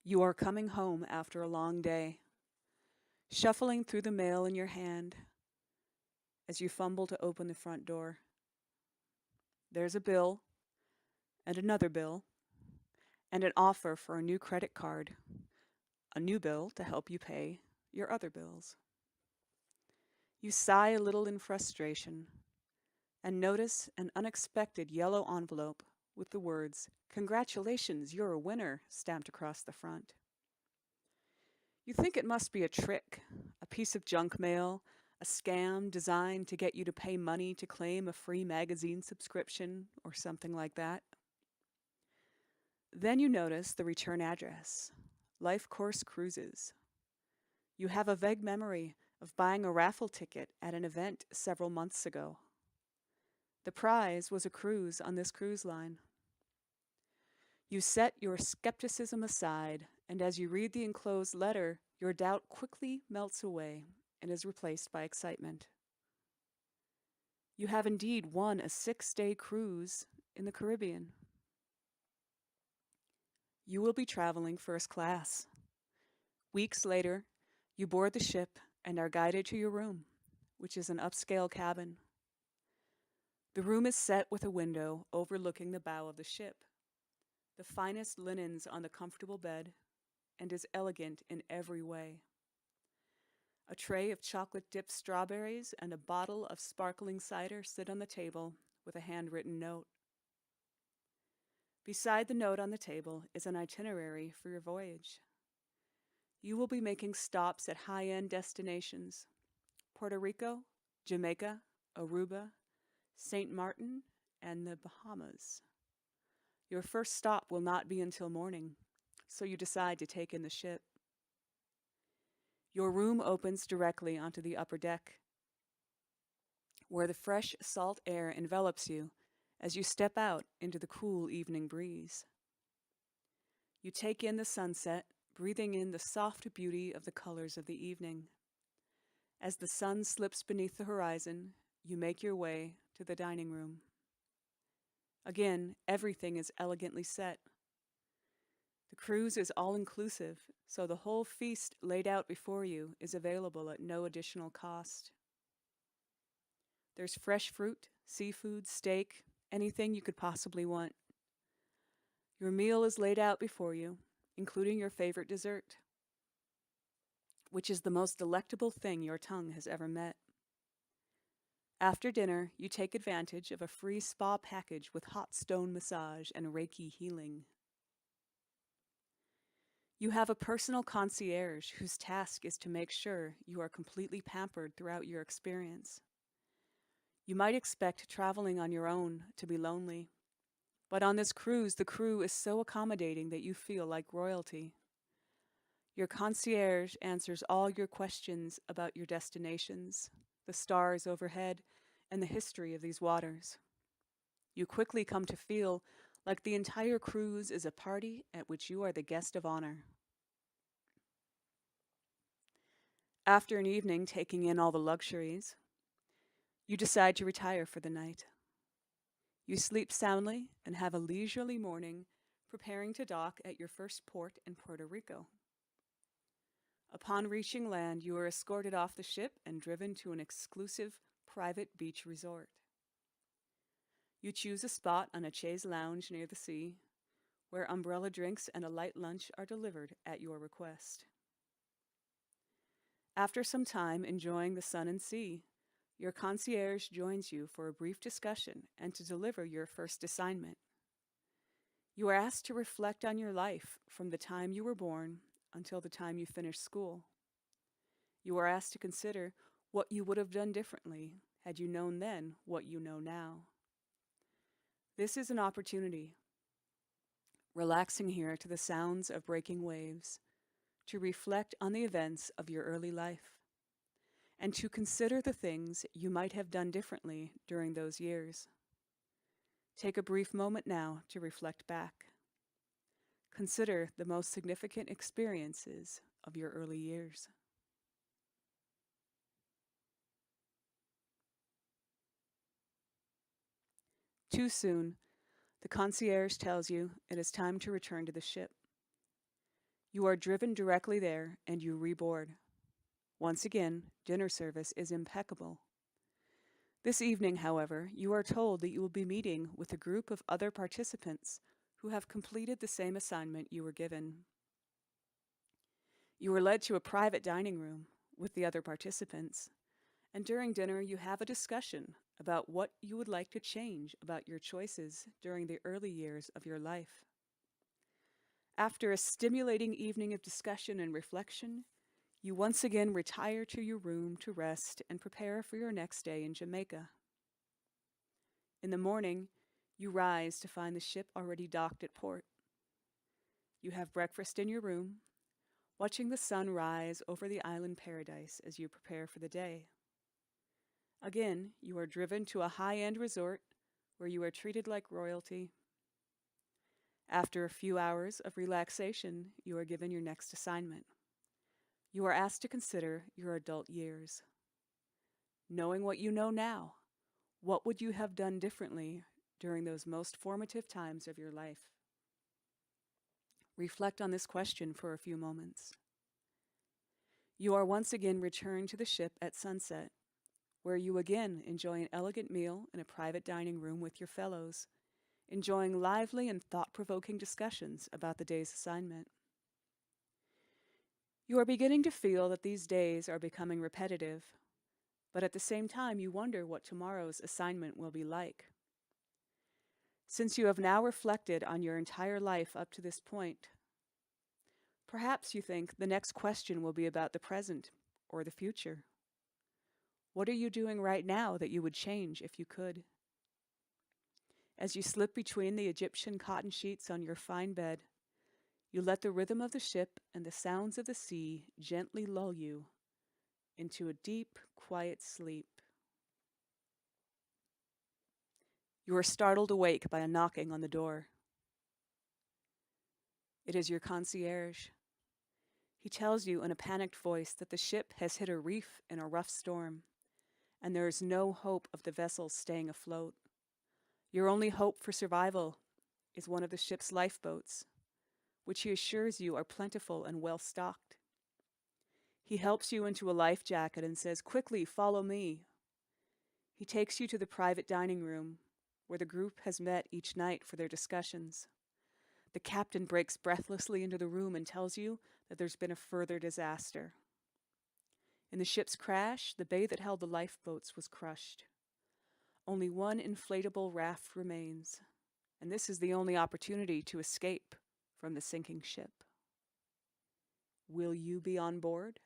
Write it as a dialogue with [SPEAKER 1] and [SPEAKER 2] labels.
[SPEAKER 1] You are coming home after a long day, shuffling through the mail in your hand as you fumble to open the front door. There's a bill, and another bill, and an offer for a new credit card, a new bill to help you pay your other bills. You sigh a little in frustration and notice an unexpected yellow envelope with the words, "Congratulations, you're a winner," stamped across the front. You think it must be a trick, a piece of junk mail, a scam designed to get you to pay money to claim a free magazine subscription or something like that. Then you notice the return address, Life Course Cruises. You have a vague memory of buying a raffle ticket at an event several months ago. The prize was a cruise on this cruise line. You set your skepticism aside, and as you read the enclosed letter, your doubt quickly melts away and is replaced by excitement. You have indeed won a 6-day cruise in the Caribbean. You will be traveling first class. Weeks later, you board the ship and are guided to your room, which is an upscale cabin. The room is set with a window overlooking the bow of the ship, the finest linens on the comfortable bed, and is elegant in every way. A tray of chocolate-dipped strawberries and a bottle of sparkling cider sit on the table with a handwritten note. Beside the note on the table is an itinerary for your voyage. You will be making stops at high-end destinations: Puerto Rico, Jamaica, Aruba, St. Martin, and the Bahamas. Your first stop will not be until morning, so you decide to take in the ship. Your room opens directly onto the upper deck, where the fresh salt air envelops you as you step out into the cool evening breeze. You take in the sunset, breathing in the soft beauty of the colors of the evening. As the sun slips beneath the horizon, you make your way to the dining room. Again, everything is elegantly set. The cruise is all-inclusive, so the whole feast laid out before you is available at no additional cost. There's fresh fruit, seafood, steak, anything you could possibly want. Your meal is laid out before you, including your favorite dessert, which is the most delectable thing your tongue has ever met. After dinner, you take advantage of a free spa package with hot stone massage and Reiki healing. You have a personal concierge whose task is to make sure you are completely pampered throughout your experience. You might expect traveling on your own to be lonely, but on this cruise, the crew is so accommodating that you feel like royalty. Your concierge answers all your questions about your destinations, the stars overhead, and the history of these waters. You quickly come to feel like the entire cruise is a party at which you are the guest of honor. After an evening taking in all the luxuries, you decide to retire for the night. You sleep soundly and have a leisurely morning, preparing to dock at your first port in Puerto Rico. Upon reaching land, you are escorted off the ship and driven to an exclusive private beach resort. You choose a spot on a chaise lounge near the sea, where umbrella drinks and a light lunch are delivered at your request. After some time enjoying the sun and sea, your concierge joins you for a brief discussion and to deliver your first assignment. You are asked to reflect on your life from the time you were born until the time you finish school. You are asked to consider what you would have done differently had you known then what you know now. This is an opportunity, relaxing here to the sounds of breaking waves, to reflect on the events of your early life, and to consider the things you might have done differently during those years. Take a brief moment now to reflect back. Consider the most significant experiences of your early years. Too soon, the concierge tells you it is time to return to the ship. You are driven directly there and you reboard. Once again, dinner service is impeccable. This evening, however, you are told that you will be meeting with a group of other participants who have completed the same assignment you were given. You are led to a private dining room with the other participants, and during dinner you have a discussion about what you would like to change about your choices during the early years of your life. After a stimulating evening of discussion and reflection, you once again retire to your room to rest and prepare for your next day in Jamaica. In the morning, you rise to find the ship already docked at port. You have breakfast in your room, watching the sun rise over the island paradise as you prepare for the day. Again, you are driven to a high-end resort where you are treated like royalty. After a few hours of relaxation, you are given your next assignment. You are asked to consider your adult years. Knowing what you know now, what would you have done differently during those most formative times of your life? Reflect on this question for a few moments. You are once again returned to the ship at sunset, where you again enjoy an elegant meal in a private dining room with your fellows, enjoying lively and thought-provoking discussions about the day's assignment. You are beginning to feel that these days are becoming repetitive, but at the same time you wonder what tomorrow's assignment will be like. Since you have now reflected on your entire life up to this point, perhaps you think the next question will be about the present or the future. What are you doing right now that you would change if you could? As you slip between the Egyptian cotton sheets on your fine bed, you let the rhythm of the ship and the sounds of the sea gently lull you into a deep, quiet sleep. You are startled awake by a knocking on the door. It is your concierge. He tells you in a panicked voice that the ship has hit a reef in a rough storm, and there is no hope of the vessel staying afloat. Your only hope for survival is one of the ship's lifeboats, which he assures you are plentiful and well stocked. He helps you into a life jacket and says, "Quickly, follow me." He takes you to the private dining room, where the group has met each night for their discussions. The captain breaks breathlessly into the room and tells you that there's been a further disaster. In the ship's crash, the bay that held the lifeboats was crushed. Only one inflatable raft remains, and this is the only opportunity to escape from the sinking ship. Will you be on board?